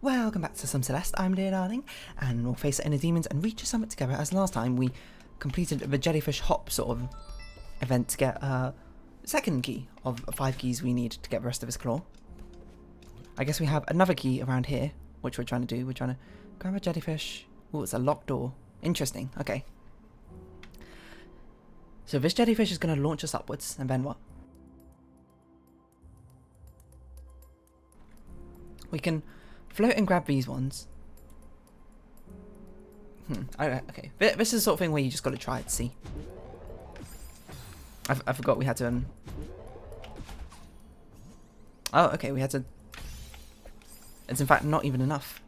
Welcome back to some Celeste. I'm dear darling, and we'll face the inner demons and reach a summit together. As last time, we completed the jellyfish hop sort of event to get second key of 5 keys we need to get the rest of his claw. I guess we have another key around here, which we're trying to do. We're trying to grab a jellyfish. Oh, it's a locked door. Interesting. Okay. So this jellyfish is going to launch us upwards, and then what? We can float and grab these ones. Okay. This is the sort of thing where you just got to try it to see. I forgot we had to... Oh, okay, we had to... It's in fact not even enough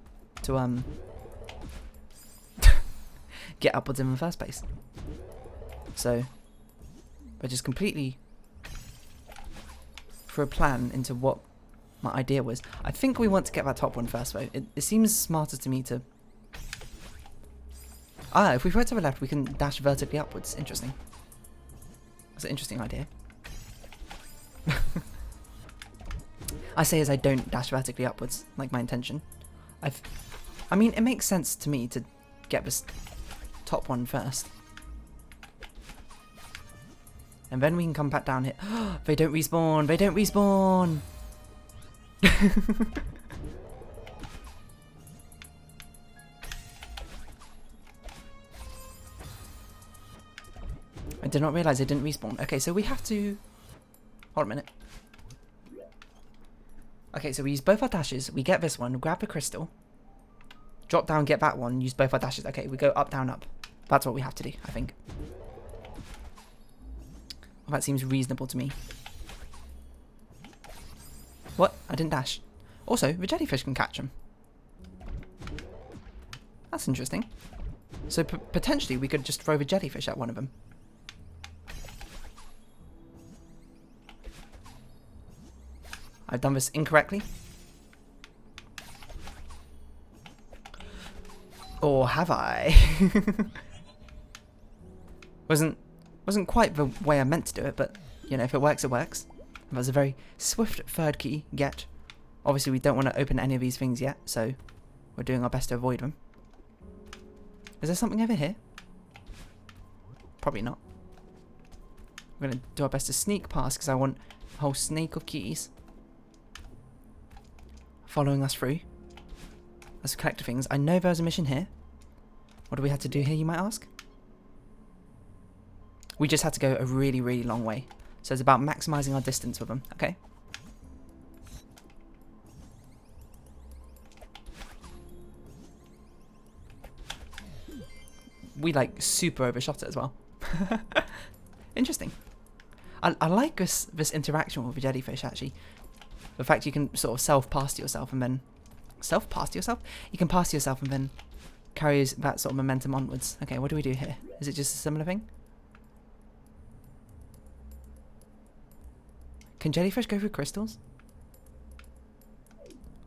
to get upwards in the first place. So, we're just completely for a plan into what my idea was. I think we want to get that top one first though. It seems smarter to me to... Ah, if we throw it to the left, we can dash vertically upwards. Interesting. That's an interesting idea. I say as I don't dash vertically upwards, like my intention. I mean, it makes sense to me to get this top one first. And then we can come back down here. They don't respawn! They don't respawn! I did not realise they didn't respawn. Okay, so we have to... Hold a minute. Okay, so we use both our dashes. We get this one, grab the crystal. Drop down, get that one, use both our dashes. Okay, we go up, down, up. That's what we have to do, I think. Well, that seems reasonable to me. What? I didn't dash. Also, the jellyfish can catch them. That's interesting. So potentially we could just throw the jellyfish at one of them. I've done this incorrectly. Or have I? Wasn't quite the way I meant to do it, but you know, if it works, it works. That was a very swift third key get. Obviously, we don't want to open any of these things yet, so we're doing our best to avoid them. Is there something over here? Probably not. We're going to do our best to sneak past because I want a whole snake of keys following us through as we collect the things. I know there's a mission here. What do we have to do here, you might ask? We just had to go a really, really long way. So it's about maximizing our distance with them, okay? We like super overshot it as well. Interesting. I like this interaction with the jellyfish actually. The fact you can sort of self-pass to yourself and then... Self-pass to yourself? You can pass to yourself and then carries that sort of momentum onwards. Okay, what do we do here? Is it just a similar thing? Can jellyfish go through crystals?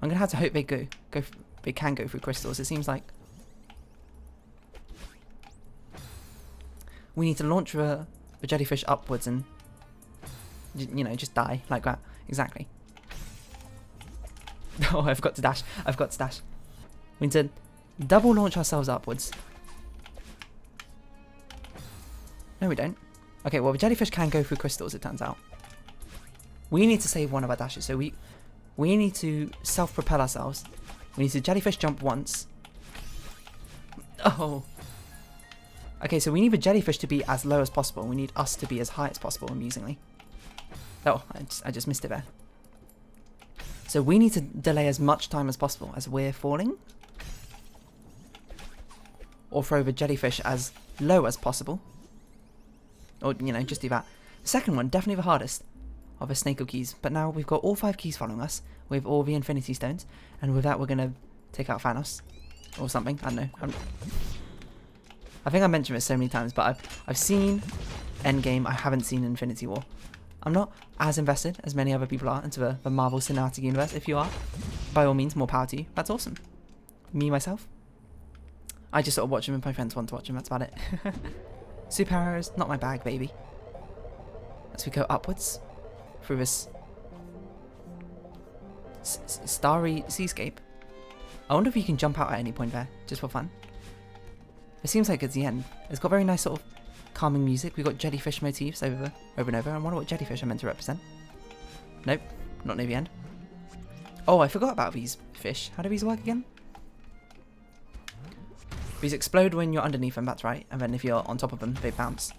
I'm gonna have to hope they they can go through crystals. It seems like we need to launch the jellyfish upwards and, you know, just die like that. Exactly. Oh, I've got to dash. I've got to dash. We need to double launch ourselves upwards. No, we don't. Okay, well, the jellyfish can go through crystals, it turns out. We need to save one of our dashes, so we need to self-propel ourselves. We need to jellyfish jump once. Oh. Okay, so we need the jellyfish to be as low as possible. We need us to be as high as possible, amusingly. Oh, I just missed it there. So we need to delay as much time as possible as we're falling. Or throw the jellyfish as low as possible. Or, you know, just do that. The second one, definitely the hardest of a snake of keys. But now we've got all 5 keys following us with all the infinity stones. And with that, we're going to take out Thanos. Or something. I don't know. I think I mentioned this so many times, but I've seen Endgame. I haven't seen Infinity War. I'm not as invested as many other people are into the Marvel Cinematic Universe. If you are, by all means, more power to you. That's awesome. Me, myself, I just sort of watch them if my friends want to watch them. That's about it. Superheroes, not my bag, baby. As we go upwards through this starry seascape. I wonder if you can jump out at any point there, just for fun. It seems like it's the end. It's got very nice sort of calming music. We've got jellyfish motifs over and over. I wonder what jellyfish are meant to represent. Nope, not near the end. Oh, I forgot about these fish. How do these work again? These explode when you're underneath them, that's right. And then if you're on top of them, they bounce.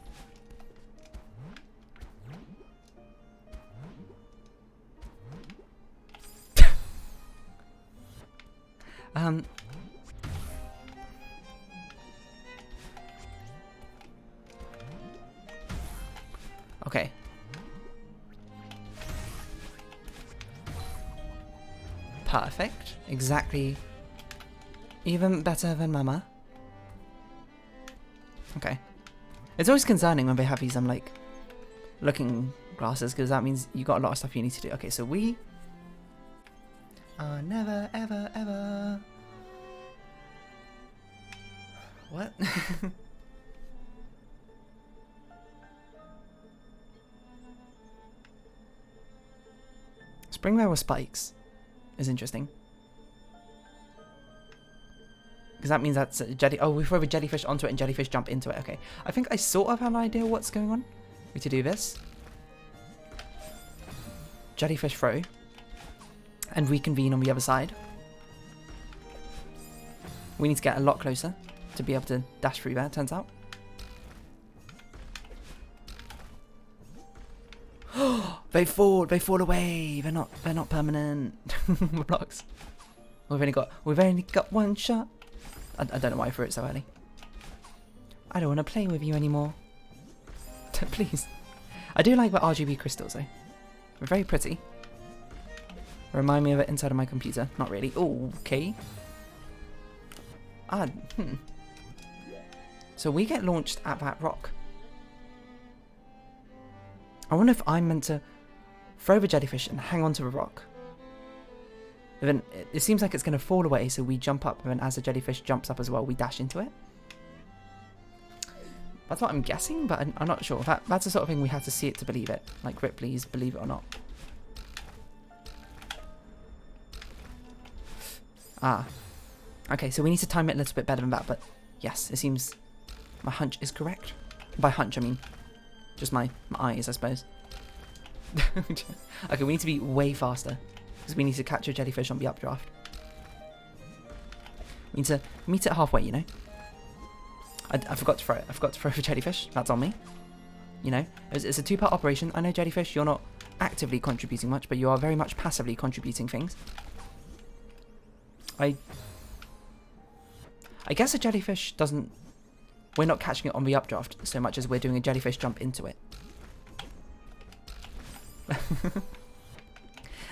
Okay. Perfect. Exactly. Even better than Mama. Okay. It's always concerning when they have these, like, looking glasses, because that means you got a lot of stuff you need to do. Okay, so we are never, ever, ever... What? Springware with spikes is interesting. Because that means that's a jelly. Oh, we throw a jellyfish onto it and jellyfish jump into it. Okay. I think I sort of have an idea what's going on. We need to do this. Jellyfish throw. And reconvene on the other side. We need to get a lot closer to be able to dash through there, it turns out. They fall away. They're not permanent. Blocks. We've only got one shot. I don't know why I threw it so early. I don't want to play with you anymore. Please. I do like the RGB crystals though. They're very pretty. Remind me of it inside of my computer. Not really. Oh, okay. So we get launched at that rock. I wonder if I'm meant to throw the jellyfish and hang onto a rock. And then it seems like it's going to fall away, so we jump up, and then as the jellyfish jumps up as well, we dash into it. That's what I'm guessing, but I'm not sure. That's the sort of thing we have to see it to believe it. Like Ripley's Believe It or Not. Ah. Okay, so we need to time it a little bit better than that, but yes, it seems my hunch is correct. By hunch, I mean just my eyes, I suppose. Okay, we need to be way faster, because we need to catch a jellyfish on the updraft. We need to meet it halfway, you know? I forgot to throw it. I forgot to throw the jellyfish. That's on me. You know? It's a two-part operation. I know, jellyfish, you're not actively contributing much, but you are very much passively contributing things. I guess a jellyfish doesn't... We're not catching it on the updraft so much as we're doing a jellyfish jump into it.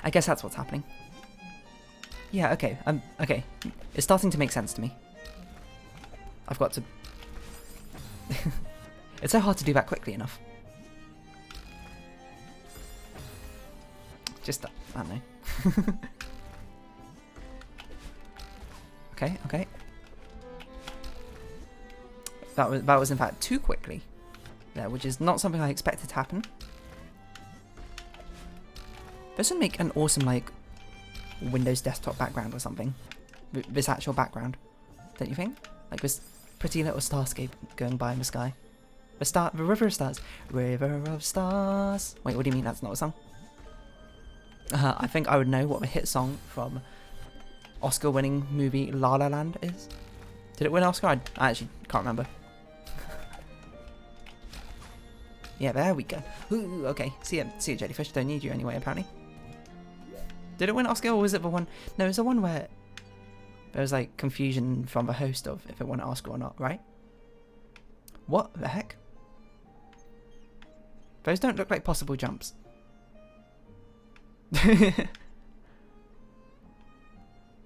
I guess that's what's happening. Yeah, okay. Okay. It's starting to make sense to me. I've got to... It's so hard to do that quickly enough. Just, I don't know. Okay, okay. That was in fact too quickly there, which is not something I expected to happen. This would make an awesome, like, Windows desktop background or something. This actual background, don't you think? Like this pretty little starscape going by in the sky. The river of stars. River of stars. Wait, what do you mean that's not a song? I think I would know what the hit song from Oscar-winning movie La La Land is. Did it win Oscar? I actually can't remember. Yeah, there we go. Ooh, okay, see ya, jellyfish. Don't need you anyway, apparently. Did it win Oscar, or was it the one? No, it was the one where there was like confusion from the host of if it won Oscar or not, right? What the heck? Those don't look like possible jumps.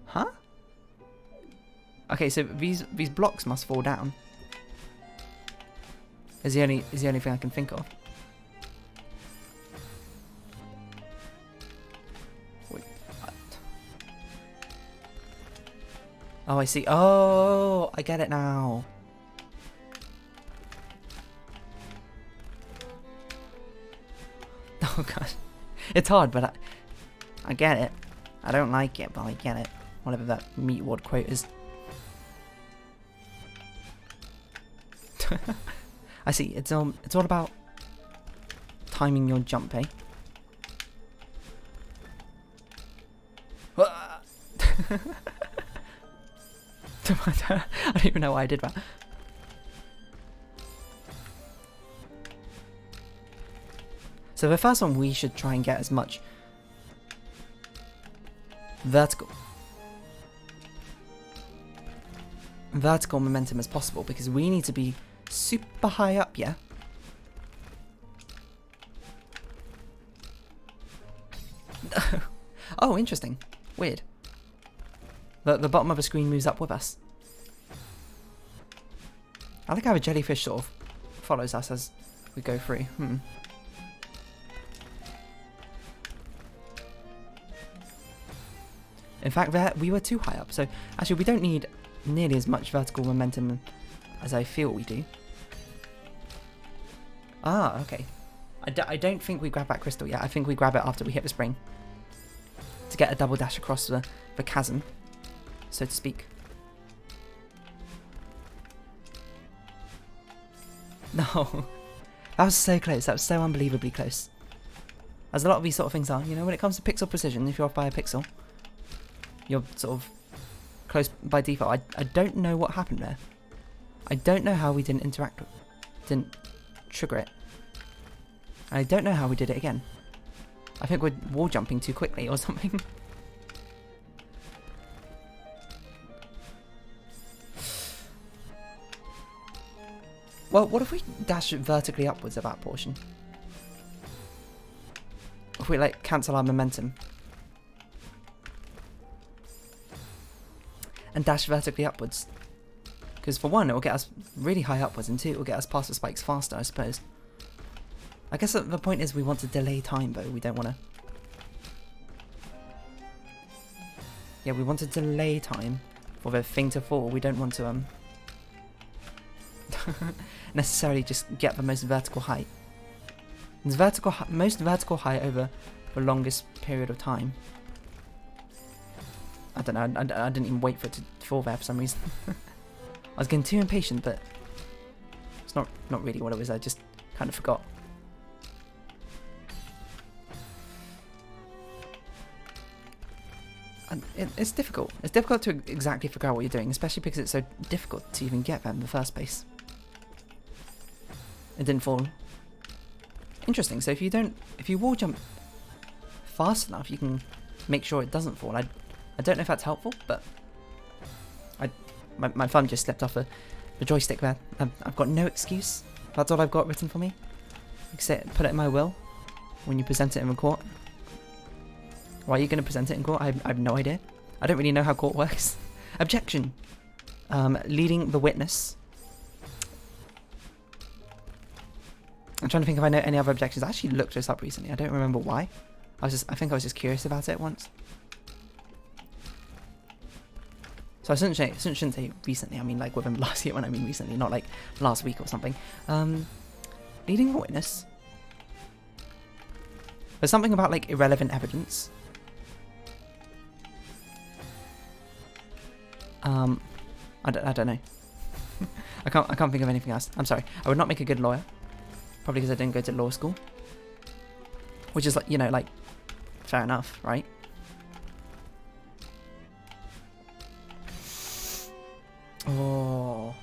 Huh? Okay, so these blocks must fall down. Is the only thing I can think of. Wait. Oh, I see. Oh, I get it now. Oh god, it's hard, but I get it. I don't like it, but I get it. whatever that meat ward quote is. I see. It's all about timing your jump, eh? I don't even know why I did that. So the first one, we should try and get as much vertical momentum as possible, because we need to be super high up, yeah? Oh, interesting. Weird. The bottom of the screen moves up with us. I like how a jellyfish sort of follows us as we go through. In fact, there we were too high up, so actually we don't need nearly as much vertical momentum as I feel we do. Ah, okay. I don't think we grab that crystal yet. I think we grab it after we hit the spring to get a double dash across the chasm, so to speak. No, that was so close. That was so unbelievably close. As a lot of these sort of things are, you know, when it comes to pixel precision, if you're off by a pixel, you're sort of close by default. I don't know what happened there. I don't know how we didn't trigger it. I don't know how we did it again. I think we're wall jumping too quickly or something. Well, what if we dash vertically upwards at that portion? If we like cancel our momentum and dash vertically upwards, because for one, it will get us really high upwards, and two, it will get us past the spikes faster, I suppose. I guess the point is we want to delay time, though. We don't want to... Yeah, we want to delay time for the thing to fall. We don't want to necessarily just get the most vertical height. It's most vertical height over the longest period of time. I don't know. I didn't even wait for it to fall there for some reason. I was getting too impatient, but it's not really what it was. I just kind of forgot. And it's difficult. It's difficult to exactly figure out what you're doing, especially because it's so difficult to even get there in the first place. It didn't fall. Interesting. So if you wall jump fast enough, you can make sure it doesn't fall. I don't know if that's helpful, but my thumb just slipped off the joystick there. I've got no excuse. That's all I've got written for me. Except put it in my will when you present it in court. Why are you going to present it in court? I have no idea. I don't really know how court works. Objection. Leading the witness. I'm trying to think if I know any other objections. I actually looked this up recently. I don't remember why. I think I was just curious about it once. So I shouldn't say recently. I mean like within last year when I mean recently, not like last week or something. Leading the witness. There's something about like irrelevant evidence. I don't know. I can't think of anything else. I'm sorry. I would not make a good lawyer. Probably because I didn't go to law school. Which is like, you know, like, fair enough, right? Oh.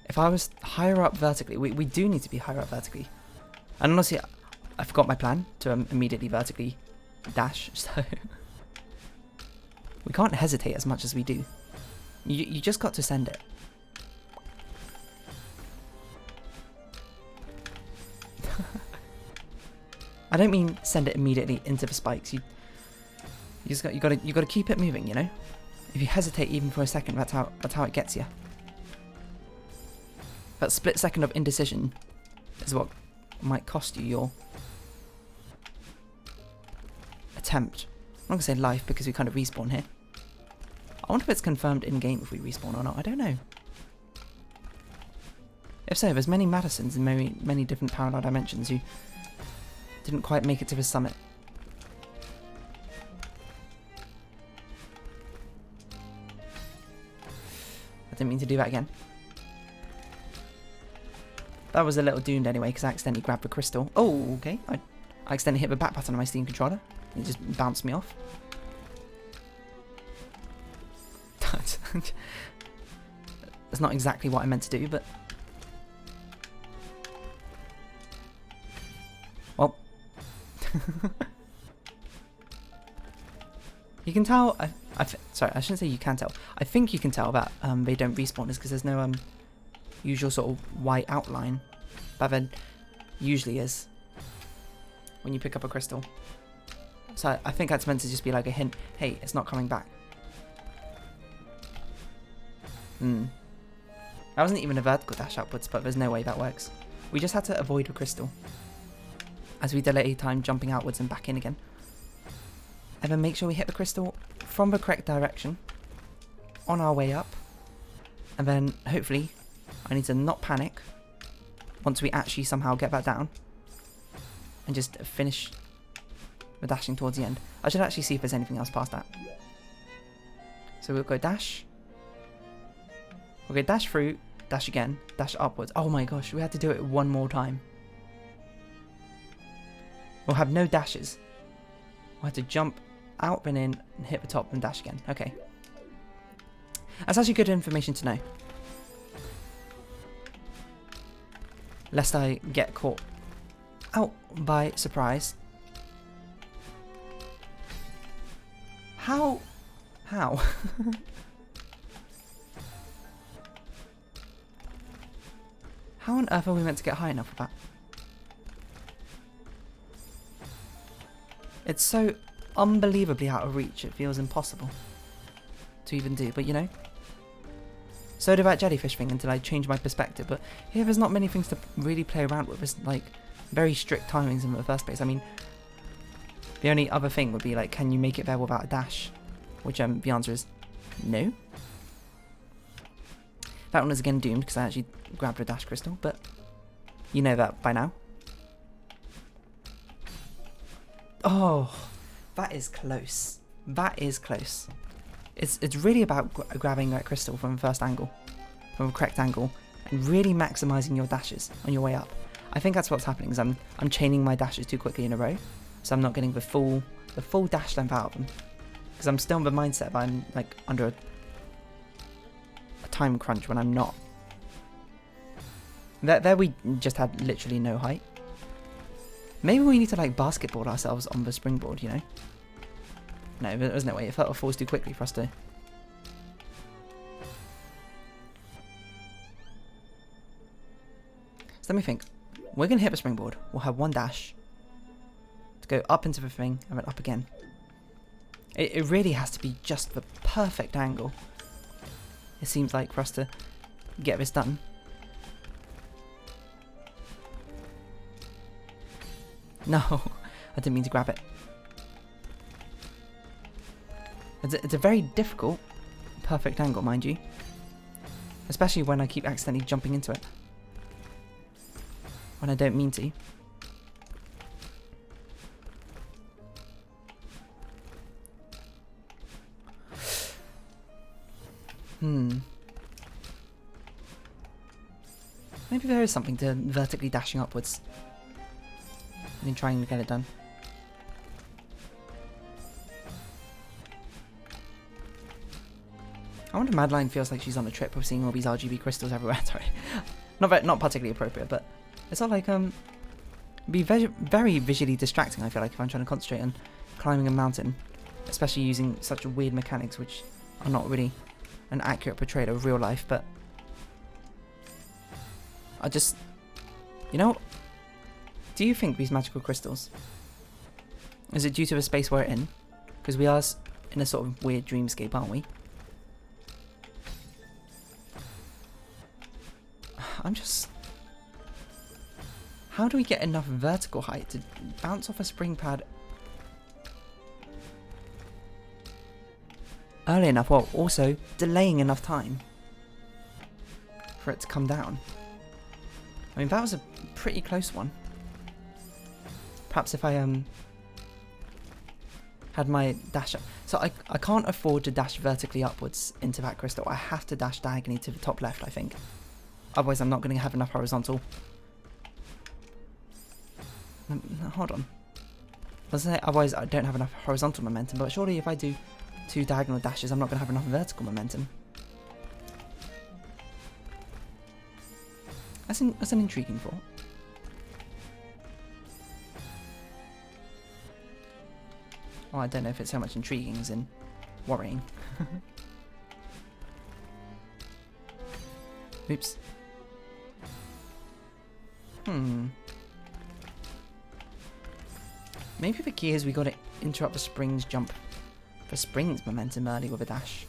If I was higher up vertically, we do need to be higher up vertically. And honestly, I forgot my plan to immediately vertically dash, so we can't hesitate as much as we do. You just got to send it. I don't mean send it immediately into the spikes. You gotta keep it moving, you know? If you hesitate even for a second, that's how it gets you. That split second of indecision is what might cost you your attempt. I'm not gonna say life because we kind of respawn here. I wonder if it's confirmed in-game if we respawn or not. I don't know. If so, there's many Madisons in many different parallel dimensions who didn't quite make it to the summit. didn't mean to do that again. That was a little doomed anyway, because I accidentally grabbed the crystal. Oh, okay. I accidentally hit the back button on my Steam controller. It just bounced me off. That's not exactly what I meant to do, but... Well. You can tell... sorry, I shouldn't say you can tell. I think you can tell that they don't respawn is because there's no usual sort of white outline. But there usually is when you pick up a crystal. So I think that's meant to just be like a hint. Hey, it's not coming back. That wasn't even a vertical dash upwards, but there's no way that works. We just had to avoid a crystal as we delay time jumping outwards and back in again. And then make sure we hit the crystal from the correct direction on our way up. And then hopefully I need to not panic once we actually somehow get that down and just finish the dashing towards the end. I should actually see if there's anything else past that. So we'll go dash. We'll go dash through, dash again, dash upwards. Oh my gosh, we had to do it one more time. We'll have no dashes. We'll have to jump out and in and hit the top and dash again. Okay. That's actually good information to know. Lest I get caught out by surprise. How? How? How on earth are we meant to get high enough for that? It's so unbelievably out of reach, it feels impossible to even do, but you know. So did that jellyfish thing until I changed my perspective, but here there's not many things to really play around with. There's like very strict timings in the first place. I mean, the only other thing would be like, can you make it there without a dash? Which the answer is no. That one is again doomed because I actually grabbed a dash crystal, but you know that by now. Oh, that is close. That is close. It's really about grabbing that crystal from the first angle, from a correct angle, and really maximizing your dashes on your way up. I think that's what's happening. Is I'm chaining my dashes too quickly in a row, so I'm not getting the full dash length out of them. Because I'm still in the mindset that I'm like under a time crunch when I'm not. There we just had literally no height. Maybe we need to like basketball ourselves on the springboard, you know? No, there's no way. It falls too quickly for us to. So let me think. We're going to hit the springboard. We'll have one dash to go up into the thing and then up again. It really has to be just the perfect angle, it seems like, for us to get this done. No, I didn't mean to grab it. It's a very difficult, perfect angle, mind you. Especially when I keep accidentally jumping into it. When I don't mean to. Maybe there is something to vertically dashing upwards and then trying to get it done. I wonder if Madeline feels like she's on a trip of seeing all these RGB crystals everywhere. Sorry, not particularly appropriate, but it's not like be very visually distracting. I feel like if I'm trying to concentrate on climbing a mountain, especially using such weird mechanics which are not really an accurate portrayal of real life. But I just, you know, do you think these magical crystals, is it due to the space we're in? Because we are in a sort of weird dreamscape, aren't we? I'm just... How do we get enough vertical height to bounce off a spring pad early enough, while also delaying enough time for it to come down? I mean, that was a pretty close one. Perhaps if I had my dash up. So I can't afford to dash vertically upwards into that crystal. I have to dash diagonally to the top left, I think. Otherwise, I'm not going to have enough horizontal. No, hold on. I was going to say, otherwise I don't have enough horizontal momentum, but surely if I do 2 diagonal dashes, I'm not going to have enough vertical momentum. That's an intriguing thought. Well, I don't know if it's so much intriguing as in worrying. Oops. Maybe the key is we got to interrupt the spring's jump for spring's momentum early with a dash.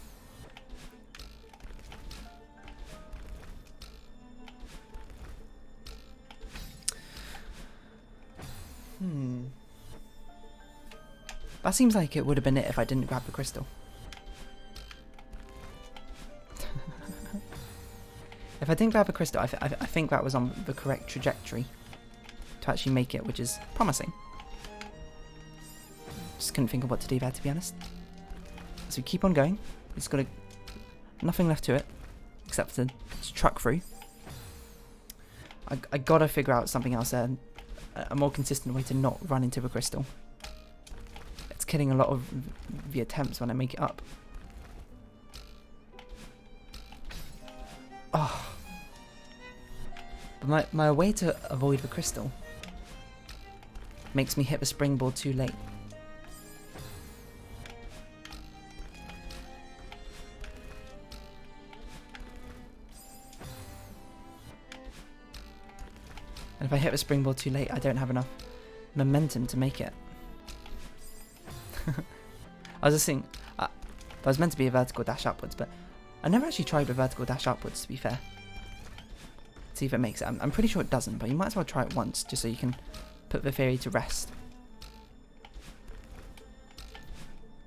That seems like it would have been it if I didn't grab the crystal. If I didn't grab the crystal, I think that was on the correct trajectory to actually make it, which is promising. Just couldn't think of what to do there, to be honest. So we keep on going. It's got nothing left to it except to truck through. I gotta figure out something else there, a more consistent way to not run into the crystal. It's killing a lot of the attempts when I make it up. Oh. But my way to avoid the crystal makes me hit the springboard too late. And if I hit the springboard too late, I don't have enough momentum to make it. I was just thinking, that was meant to be a vertical dash upwards, but I never actually tried a vertical dash upwards, to be fair. See if it makes it. I'm pretty sure it doesn't, but you might as well try it once, just so you can put the theory to rest.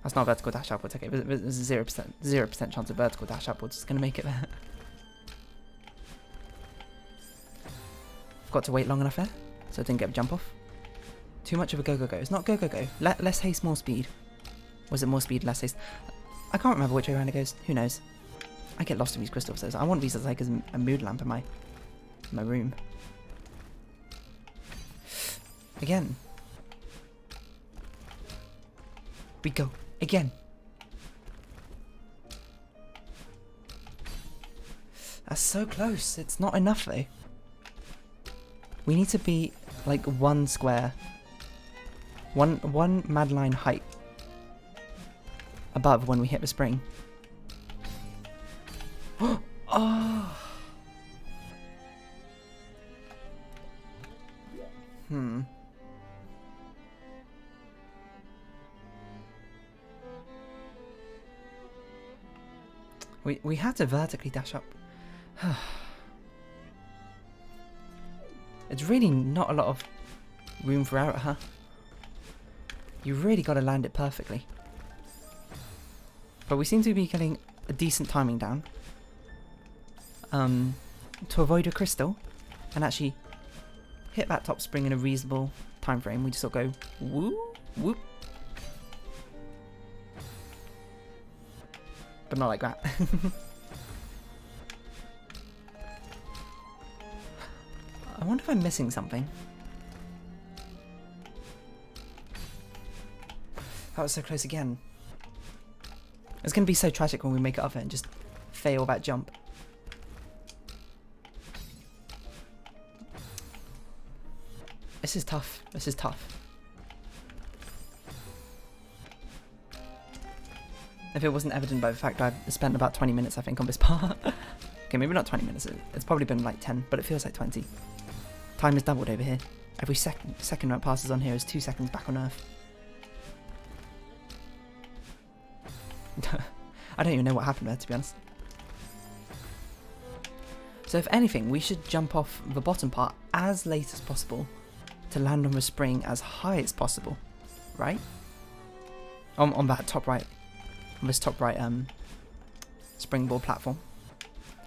That's not a vertical dash upwards, okay, there's a 0% chance of vertical dash upwards is going to make it there. Got to wait long enough there, so I didn't get a jump off. Too much of a go-go-go. It's not go-go-go. Less haste, more speed. Was it more speed, less haste? I can't remember which way around it goes. Who knows? I get lost in these crystals. I want these as like as a mood lamp in my room. Again. We go. Again. That's so close. It's not enough though. We need to be like one square. One mad line height above when we hit the spring. Oh. We had to vertically dash up. It's really not a lot of room for error, huh? You really got to land it perfectly. But we seem to be getting a decent timing down. To avoid a crystal and actually hit that top spring in a reasonable time frame, we just sort of go whoop, whoop. But not like that. I wonder if I'm missing something. That was so close again. It's going to be so tragic when we make it up and just fail that jump. This is tough. This is tough. If it wasn't evident by the fact I've spent about 20 minutes, I think, on this part. Okay, maybe not 20 minutes. It's probably been like 10, but it feels like 20. Time is doubled over here. Every second that passes on here is 2 seconds back on Earth. I don't even know what happened there, to be honest. So if anything, we should jump off the bottom part as late as possible to land on the spring as high as possible, right? On that top right, on this top right springboard platform.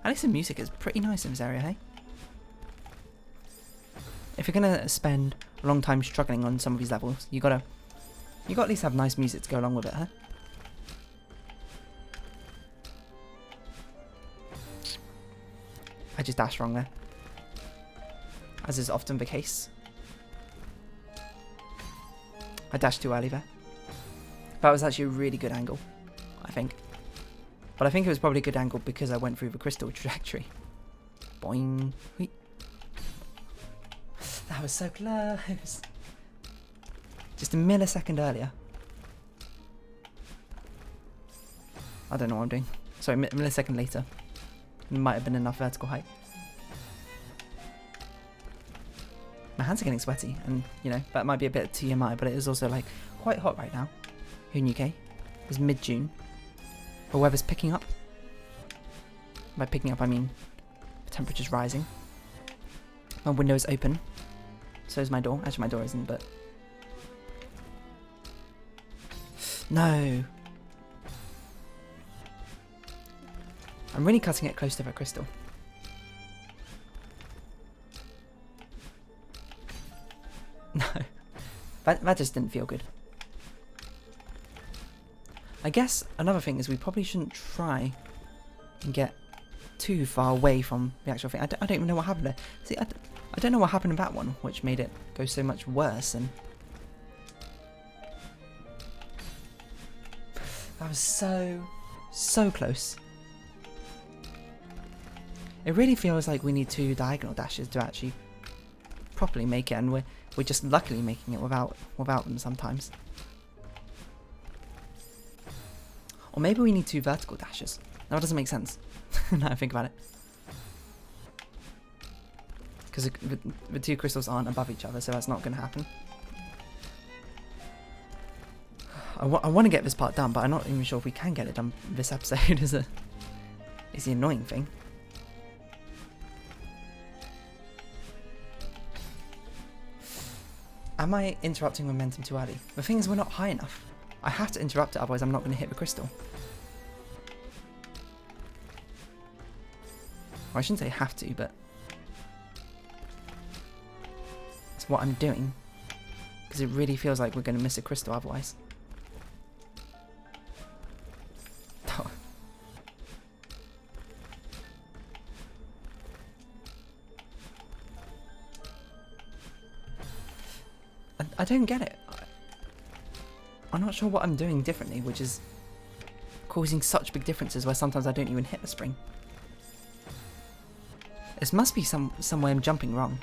At least the music is pretty nice in this area, hey? If you're gonna spend a long time struggling on some of these levels, you gotta at least have nice music to go along with it, huh? I just dashed wrong there. As is often the case. I dashed too early there. That was actually a really good angle, I think. But I think it was probably a good angle because I went through the crystal trajectory. Boing. Whee. That was so close. Just a millisecond earlier. I don't know what I'm doing. Sorry, millisecond later. It might have been enough vertical height. My hands are getting sweaty, and you know, that might be a bit of TMI, but it is also like quite hot right now here in UK. It's mid-June. The weather's picking up. By picking up, I mean the temperature's rising. My window is open. So is my door. Actually, my door isn't, but... No! I'm really cutting it close to that crystal. No. That just didn't feel good. I guess another thing is we probably shouldn't try and get too far away from the actual thing. I don't even know what happened there. See, I don't know what happened in that one, which made it go so much worse. And that was so close. It really feels like we need 2 diagonal dashes to actually properly make it, and we're just luckily making it without them sometimes. Or maybe we need 2 vertical dashes. No, that doesn't make sense. Now I think about it. Because the 2 crystals aren't above each other, so that's not going to happen. I want to get this part done, but I'm not even sure if we can get it done this episode. is the annoying thing. Am I interrupting momentum too early? The thing is, we're not high enough. I have to interrupt it, otherwise I'm not going to hit the crystal. Or I shouldn't say have to, but it's what I'm doing. Because it really feels like we're going to miss a crystal otherwise. I don't get it. I'm not sure what I'm doing differently, which is causing such big differences where sometimes I don't even hit the spring. This must be some way I'm jumping wrong.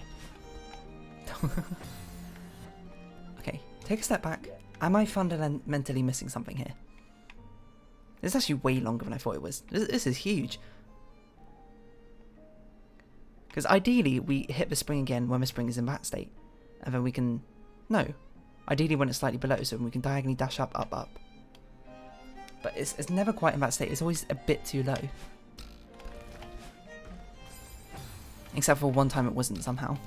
Okay, take a step back. Am I fundamentally missing something here? This is actually way longer than I thought it was. This is huge. Because ideally we hit the spring again when the spring is in that state. And then we can... No. Ideally when it's slightly below, so we can diagonally dash up, up, up. But it's never quite in that state. It's always a bit too low. Except for one time it wasn't somehow.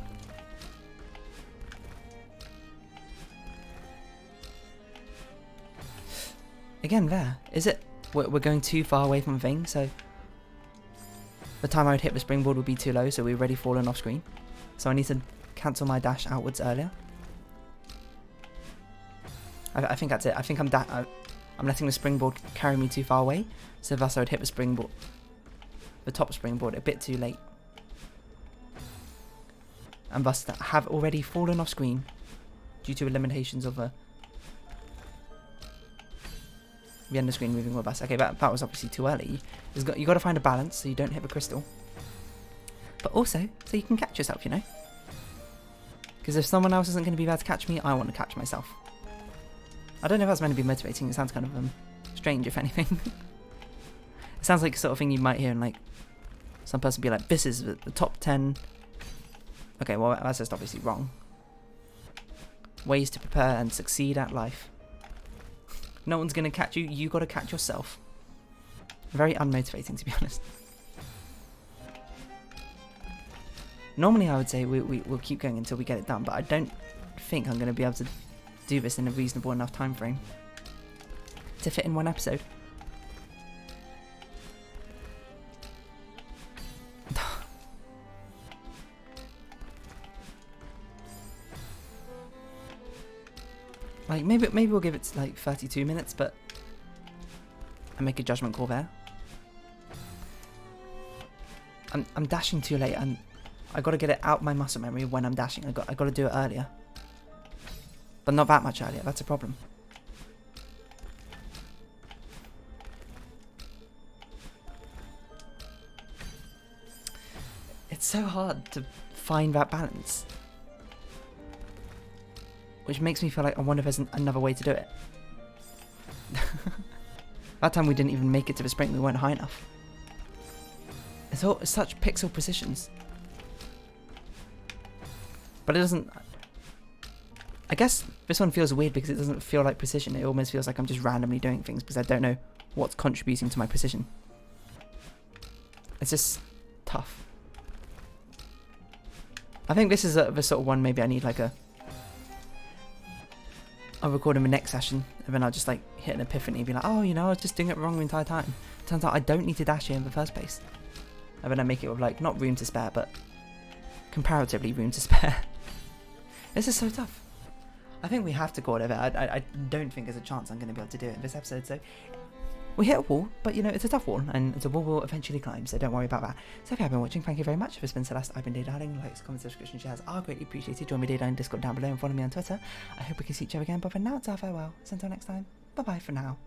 Again, there. Is it? We're going too far away from the thing, so... The time I would hit the springboard would be too low, so we've already fallen off screen. So I need to cancel my dash outwards earlier. I think that's it. I think I'm letting the springboard carry me too far away, so thus I would hit the springboard, the top springboard, a bit too late, and thus have already fallen off screen due to limitations of the end of screen moving with us. Okay, that was obviously too early. You got to find a balance so you don't hit the crystal, but also so you can catch yourself, you know. Because if someone else isn't going to be there to catch me, I want to catch myself. I don't know if that's meant to be motivating. It sounds kind of strange, if anything. It sounds like the sort of thing you might hear in like some person be like, "This is the top 10." Okay, well that's just obviously wrong. Ways to prepare and succeed at life. No one's gonna catch you. You got to catch yourself. Very unmotivating, to be honest. Normally, I would say we'll keep going until we get it done, but I don't think I'm gonna be able to do this in a reasonable enough time frame to fit in one episode. Like maybe we'll give it like 32 minutes, but I make a judgment call there. I'm dashing too late, and I got to get it out my muscle memory when I'm dashing. I got to do it earlier, but not that much earlier. That's a problem. It's so hard to find that balance, which makes me feel like I wonder if there's another way to do it. That time we didn't even make it to the sprint. We weren't high enough. It's such pixel precisions. But it doesn't... I guess this one feels weird because it doesn't feel like precision. It almost feels like I'm just randomly doing things because I don't know what's contributing to my precision. It's just tough. I think this is the sort of one maybe I need like I'll record in the next session, and then I'll just like hit an epiphany and be like, oh, you know, I was just doing it wrong the entire time. Turns out I don't need to dash here in the first place. And then I make it with like, not room to spare, but comparatively room to spare. This is so tough. I think we have to call it there. I don't think there's a chance I'm going to be able to do it in this episode, so... We hit a wall, but you know, it's a tough wall, and it's a wall we'll eventually climb, so don't worry about that. So if you have been watching, thank you very much. This has been Celeste, I've been Daydarling. Likes, comments, subscriptions, shares are greatly appreciated. Join me Daydarling Discord down below and follow me on Twitter. I hope we can see each other again, but for now, it's our farewell. So until next time, bye bye for now.